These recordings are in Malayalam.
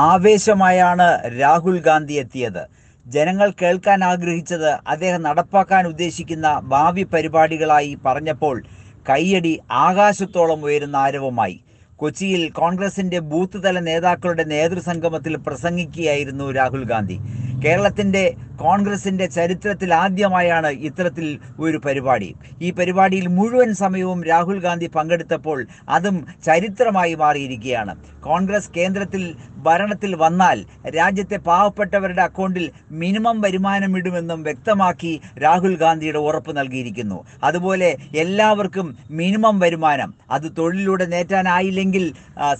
ആവേശമായാണ് രാഹുൽ ഗാന്ധി എത്തിയത്. ജനങ്ങൾ കേൾക്കാൻ ആഗ്രഹിച്ചത് അദ്ദേഹം നടപ്പാക്കാൻ ഉദ്ദേശിക്കുന്ന ഭാവി പരിപാടികളായി പറഞ്ഞപ്പോൾ കയ്യടി ആകാശത്തോളം ഉയരുന്ന ആരവമായി. കൊച്ചിയിൽ കോൺഗ്രസിൻ്റെ ബൂത്ത് തല നേതാക്കളുടെ നേതൃസംഗമത്തിൽ പ്രസംഗിക്കുകയായിരുന്നു രാഹുൽ ഗാന്ധി. കേരളത്തിൻ്റെ കോൺഗ്രസിൻ്റെ ചരിത്രത്തിൽ ആദ്യമായാണ് ഇത്തരത്തിൽ ഒരു പരിപാടി. ഈ പരിപാടിയിൽ മുഴുവൻ സമയവും രാഹുൽ ഗാന്ധി പങ്കെടുത്തപ്പോൾ അതും ചരിത്രമായി മാറിയിരിക്കുകയാണ്. കോൺഗ്രസ് കേന്ദ്രത്തിൽ ഭരണത്തിൽ വന്നാൽ രാജ്യത്തെ പാവപ്പെട്ടവരുടെ അക്കൗണ്ടിൽ മിനിമം വരുമാനം ഇടുമെന്നും വ്യക്തമാക്കി രാഹുൽ ഗാന്ധിയുടെ ഉറപ്പ് നൽകിയിരിക്കുന്നു. അതുപോലെ എല്ലാവർക്കും മിനിമം വരുമാനം അത് തൊഴിലിലൂടെ നേടാനായില്ലെങ്കിൽ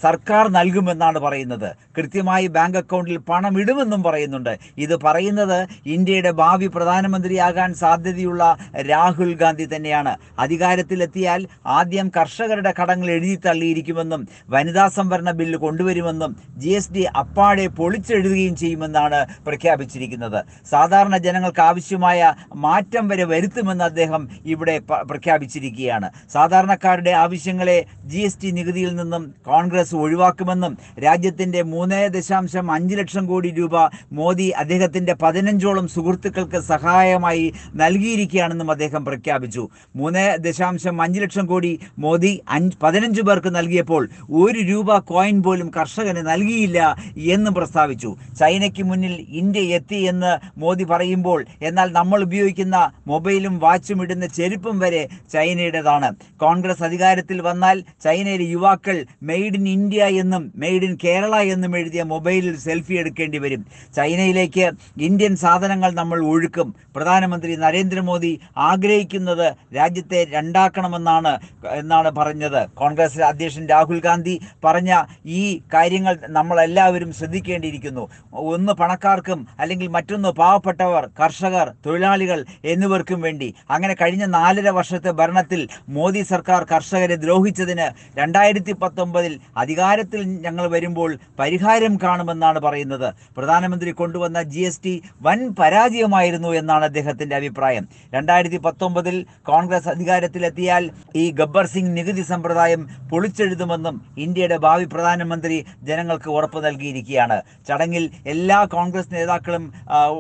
സർക്കാർ നൽകുമെന്നാണ് പറയുന്നത്. കൃത്യമായി ബാങ്ക് അക്കൗണ്ടിൽ പണം ഇടുമെന്നും പറയുന്നുണ്ട്. ഇത് പറയുന്നത് ഇന്ത്യയുടെ ഭാവി പ്രധാനമന്ത്രിയാകാൻ സാധ്യതയുള്ള രാഹുൽ ഗാന്ധി തന്നെയാണ്. അധികാരത്തിലെത്തിയാൽ ആദ്യം കർഷകരുടെ കടങ്ങൾ എഴുതി തള്ളിയിരിക്കുമെന്നും വനിതാ സംവരണ ബില്ല് കൊണ്ടുവരുമെന്നും GST അപ്പാടെ പൊളിച്ചെഴുതുകയും ചെയ്യുമെന്നാണ് പ്രഖ്യാപിച്ചിരിക്കുന്നത്. സാധാരണ ജനങ്ങൾക്ക് ആവശ്യമായ മാറ്റം വരെ വരുത്തുമെന്ന് അദ്ദേഹം ഇവിടെ പ്രഖ്യാപിച്ചിരിക്കുകയാണ്. സാധാരണക്കാരുടെ ആവശ്യങ്ങളെ GST നികുതിയിൽ നിന്നും കോൺഗ്രസ് ഒഴിവാക്കുമെന്നും രാജ്യത്തിൻ്റെ 3.5 ലക്ഷം കോടി രൂപ മോദി അദ്ദേഹത്തിൻ്റെ 15ഓളം സുഹൃത്തുക്കൾക്ക് സഹായമായി നൽകിയിരിക്കുകയാണെന്നും അദ്ദേഹം പ്രഖ്യാപിച്ചു. 3.5 ലക്ഷം കോടി മോദി 15 പേർക്ക് നൽകിയപ്പോൾ 1 രൂപ കോയിൻ പോലും കർഷകന് നൽകിയില്ല എന്നും പ്രസ്താവിച്ചു. ചൈനയ്ക്ക് മുന്നിൽ ഇന്ത്യ എത്തി എന്ന് മോദി പറയുമ്പോൾ എന്നാൽ നമ്മൾ ഉപയോഗിക്കുന്ന മൊബൈലും വാച്ചും ഇടുന്ന ചെരുപ്പും വരെ ചൈനയുടേതാണ്. കോൺഗ്രസ് അധികാരത്തിൽ വന്നാൽ ചൈനയിലെ യുവാക്കൾ മെയ്ഡ് ഇൻ ഇന്ത്യ എന്നും മെയ്ഡ് ഇൻ കേരള എന്നും എഴുതിയ മൊബൈലിൽ സെൽഫി എടുക്കേണ്ടി വരും. ചൈനയിലേക്ക് ഇന്ത്യൻ സാധനങ്ങൾ നമ്മൾ ഒഴുക്കും. പ്രധാനമന്ത്രി നരേന്ദ്രമോദി ആഗ്രഹിക്കുന്നത് രാജ്യത്തെ രണ്ടാക്കണമെന്നാണ് പറഞ്ഞത്. കോൺഗ്രസ് അധ്യക്ഷൻ രാഹുൽ ഗാന്ധി പറഞ്ഞ ഈ കാര്യങ്ങൾ നമ്മളെല്ലാവരും ശ്രദ്ധിക്കേണ്ടിയിരിക്കുന്നു. ഒന്ന് പണക്കാർക്കും അല്ലെങ്കിൽ മറ്റൊന്ന് പാവപ്പെട്ടവർ, കർഷകർ, തൊഴിലാളികൾ എന്നിവർക്കും വേണ്ടി. അങ്ങനെ കഴിഞ്ഞ 4.5 വർഷത്തെ ഭരണത്തിൽ മോദി സർക്കാർ കർഷകരെ ദ്രോഹിച്ചതിന് 2019 അധികാരത്തിൽ ഞങ്ങൾ വരുമ്പോൾ പരിഹാരം കാണുമെന്നാണ് പറയുന്നത്. പ്രധാനമന്ത്രി കൊണ്ടുവന്ന GST വൻ പരാജയമായിരുന്നു എന്നാണ് അദ്ദേഹത്തിൻ്റെ അഭിപ്രായം. 2019 കോൺഗ്രസ് അധികാരത്തിലെത്തിയാൽ ഈ ഗബ്ബർ സിംഗ് നികുതി സമ്പ്രദായം പൊളിച്ചെഴുതുമെന്നും ഇന്ത്യയുടെ ഭാവി പ്രധാനമന്ത്രി ജനങ്ങൾക്ക് ഉറപ്പ് നൽകിയിരിക്കുകയാണ്. ചടങ്ങിൽ എല്ലാ കോൺഗ്രസ് നേതാക്കളും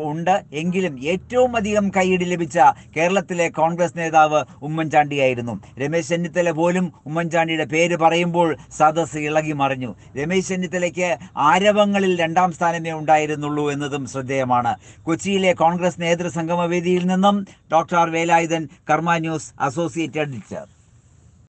ഉണ്ട്. എങ്കിലും ഏറ്റവും അധികം കൈയടി ലഭിച്ച കേരളത്തിലെ കോൺഗ്രസ് നേതാവ് ഉമ്മൻചാണ്ടിയായിരുന്നു. രമേശ് ചെന്നിത്തല പോലും ഉമ്മൻചാണ്ടിയുടെ പേര് പറയുമ്പോൾ സദസ്സ് ഇളകി മറിഞ്ഞു. രമേശ് ചെന്നിത്തലയ്ക്ക് ആരവങ്ങളിൽ 2ാം സ്ഥാനമേ ഉണ്ടായിരുന്നുള്ളൂ എന്നതും ശ്രദ്ധേയമാണ്. കൊച്ചിയിലെ കോൺഗ്രസ് നേതൃസംഗമ വേദിയിൽ നിന്നും ഡോക്ടർ വേലായുധൻ, കർമ്മ ന്യൂസ്, അസോസിയേറ്റഡ് എഡിറ്റർ.